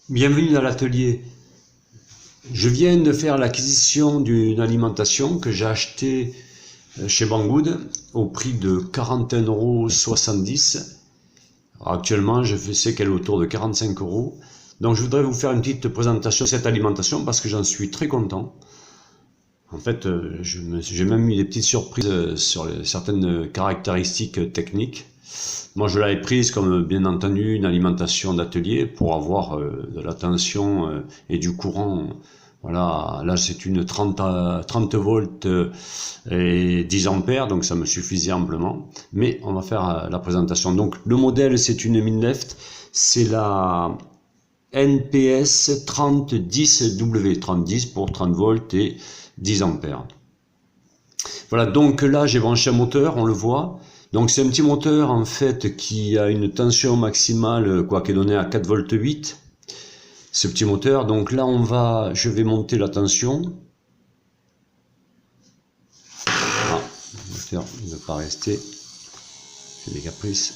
Bienvenue dans l'atelier. Je viens de faire l'acquisition d'une alimentation que j'ai achetée chez Banggood au prix de 41,70 €. Actuellement, je sais qu'elle est autour de 45 €. Donc je voudrais vous faire une petite présentation de cette alimentation parce que j'en suis très content. En fait, j'ai même eu des petites surprises sur certaines caractéristiques techniques. Moi, je l'avais prise comme, bien entendu, une alimentation d'atelier pour avoir de la tension et du courant. Voilà, là, c'est une 30 volts et 10 ampères, donc ça me suffisait amplement. Mais on va faire la présentation. Donc, le modèle, c'est une Minleft. C'est la NPS 3010W, 3010 pour 30 volts et 10 ampères. Voilà, donc là, j'ai branché un moteur, on le voit. Donc c'est un petit moteur en fait qui a une tension maximale qui est donnée à 4 volts 8. Ce petit moteur, donc là je vais monter la tension. Ah, le moteur ne veut pas rester, c'est des caprices.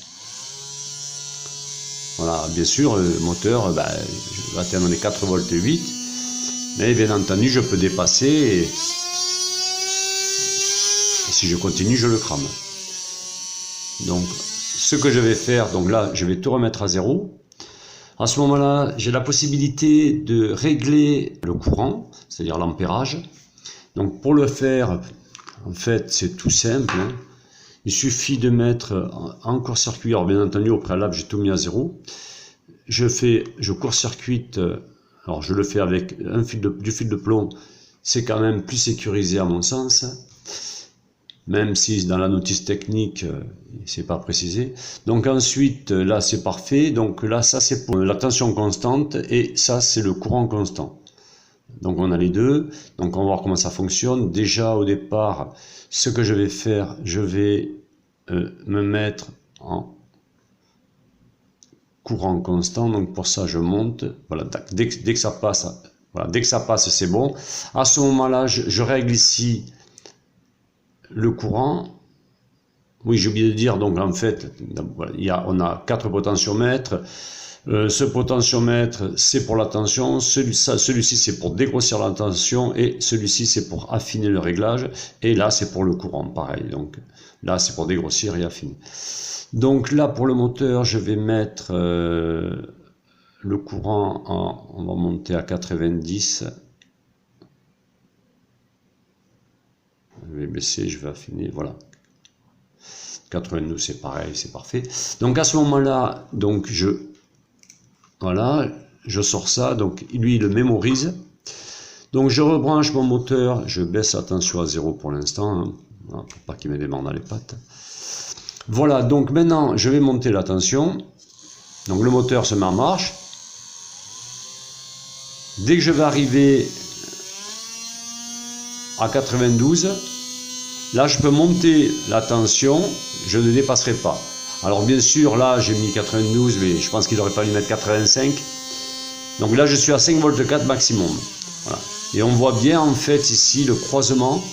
Voilà, bien sûr le moteur je vais atteindre les 4 volts 8, mais bien entendu je peux dépasser et si je continue je le crame. Donc, ce que je vais faire, donc là, je vais tout remettre à zéro. À ce moment-là, j'ai la possibilité de régler le courant, c'est-à-dire l'ampérage. Donc, pour le faire, en fait, c'est tout simple. Il suffit de mettre en court-circuit. Alors, bien entendu, au préalable, j'ai tout mis à zéro. Je court-circuite. Alors, je le fais avec du fil de plomb. C'est quand même plus sécurisé à mon sens. Même si dans la notice technique, c'est pas précisé. Donc ensuite, là c'est parfait. Donc là, ça c'est pour la tension constante et ça c'est le courant constant. Donc on a les deux. Donc on va voir comment ça fonctionne. Déjà au départ, ce que je vais faire, je vais me mettre en courant constant. Donc pour ça, je monte. Voilà, dès que ça passe, voilà, dès que ça passe, c'est bon. À ce moment-là, je règle ici le courant. Oui, j'ai oublié de dire, donc en fait, on a 4 potentiomètres. Ce potentiomètre, c'est pour la tension, celui-ci c'est pour dégrossir la tension, et celui-ci c'est pour affiner le réglage, et là c'est pour le courant, pareil. Donc là c'est pour dégrossir et affiner. Donc là pour le moteur, je vais mettre le courant on va monter à 90. Je vais baisser, je vais affiner, voilà. 92 c'est pareil, c'est parfait. Donc à ce moment-là, donc je sors ça, donc lui il le mémorise. Donc je rebranche mon moteur, je baisse la tension à 0 pour l'instant, voilà, pour pas qu'il me démarre dans les pattes. Voilà, donc maintenant je vais monter la tension. Donc le moteur se met en marche. Dès que je vais arriver à 92, là, je peux monter la tension, je ne dépasserai pas. Alors bien sûr, là, j'ai mis 92, mais je pense qu'il aurait fallu mettre 85. Donc là, je suis à 5 volts 4 maximum. Voilà. Et on voit bien, en fait, ici, le croisement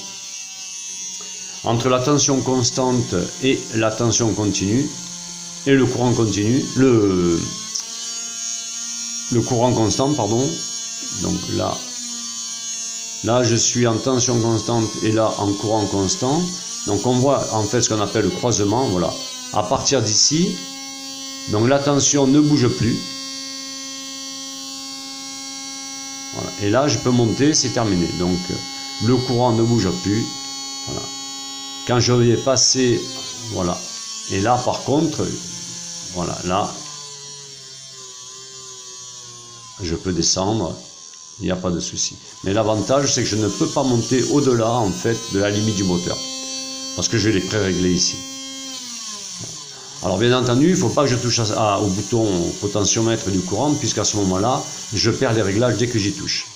entre la tension constante et la tension continue, et le courant continu, le courant constant, pardon. Donc là, je suis en tension constante et là en courant constant. Donc on voit en fait ce qu'on appelle le croisement. Voilà. À partir d'ici, donc la tension ne bouge plus. Voilà. Et là, je peux monter, c'est terminé. Donc le courant ne bouge plus. Voilà. Quand je vais passer, voilà. Et là, par contre, voilà, là, je peux descendre. Il n'y a pas de souci. Mais l'avantage, c'est que je ne peux pas monter au-delà, en fait, de la limite du moteur. Parce que je l'ai pré-réglé ici. Alors, bien entendu, il ne faut pas que je touche au bouton potentiomètre du courant, puisqu'à ce moment-là, je perds les réglages dès que j'y touche.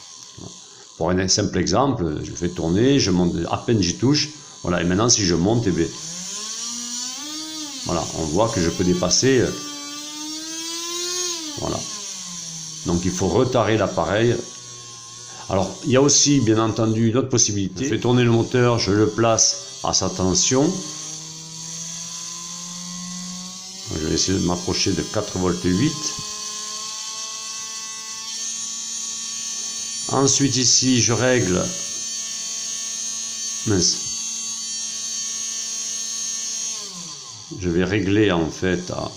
Pour un simple exemple, je fais tourner, je monte, à peine j'y touche. Voilà, et maintenant, si je monte, eh bien, voilà, on voit que je peux dépasser. Voilà. Donc, il faut retarder l'appareil. Alors, il y a aussi, bien entendu, une autre possibilité. Je fais tourner le moteur, je le place à sa tension. Je vais essayer de m'approcher de 4 volts 8. Ensuite ici je règle, mince, je vais régler en fait à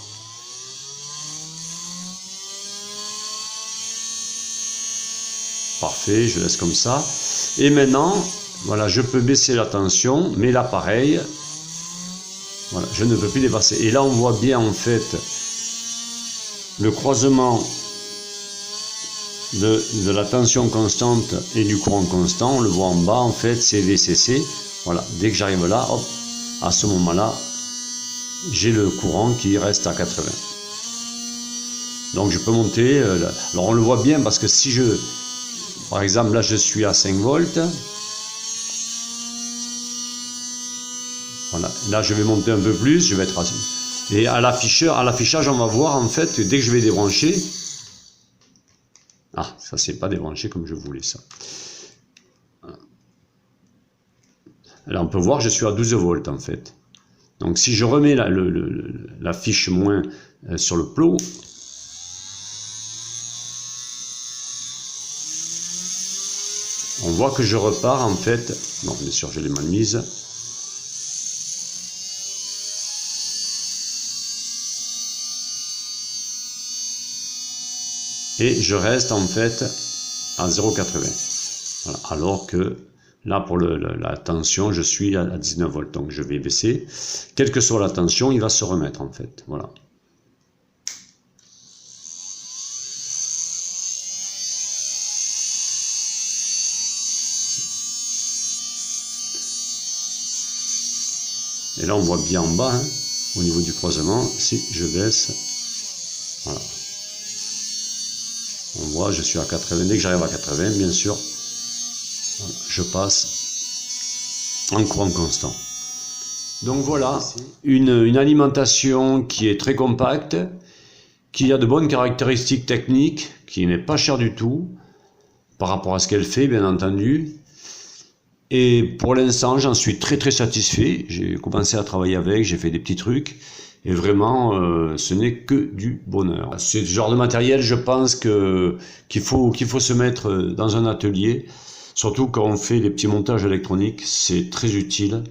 parfait, je laisse comme ça. Et maintenant, voilà, je peux baisser la tension, mais là pareil, voilà, je ne peux plus dépasser. Et là on voit bien en fait le croisement de la tension constante et du courant constant. On le voit en bas en fait, c'est VCC. Voilà, dès que j'arrive là, hop, à ce moment-là, j'ai le courant qui reste à 80. Donc je peux monter, alors on le voit bien parce que si je, par exemple là je suis à 5 volts, voilà, là je vais monter un peu plus, je vais être à... Et à l'affichage on va voir en fait, dès que je vais débrancher, ah ça c'est pas débranché comme je voulais ça. Là on peut voir je suis à 12 volts en fait. Donc si je remets la fiche moins sur le plot, on voit que je repars en fait, bon bien sûr je l'ai mal mise, et je reste en fait à 0,80. Voilà. Alors que là pour la tension je suis à 19 volts, donc je vais baisser, quelle que soit la tension il va se remettre en fait, voilà. Et là on voit bien en bas, hein, au niveau du croisement, si je baisse, voilà. On voit, je suis à 80, dès que j'arrive à 80, bien sûr, voilà, je passe en courant constant. Donc voilà, une alimentation qui est très compacte, qui a de bonnes caractéristiques techniques, qui n'est pas chère du tout, par rapport à ce qu'elle fait, bien entendu. Et pour l'instant, j'en suis très satisfait. J'ai commencé à travailler avec, j'ai fait des petits trucs. Et vraiment, ce n'est que du bonheur. C'est ce genre de matériel, je pense qu'il faut se mettre dans un atelier. Surtout quand on fait des petits montages électroniques, c'est très utile.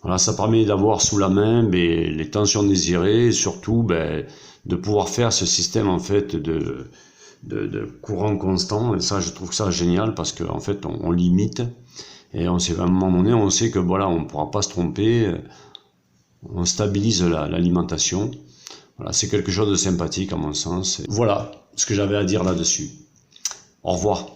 Voilà, ça permet d'avoir sous la main les tensions désirées et surtout de pouvoir faire ce système en fait de courant constant. Et ça, je trouve ça génial parce qu'en fait, on limite. Et on sait, à un moment donné, on sait que voilà, on ne pourra pas se tromper, on stabilise l'alimentation. Voilà, c'est quelque chose de sympathique à mon sens. Voilà ce que j'avais à dire là-dessus. Au revoir.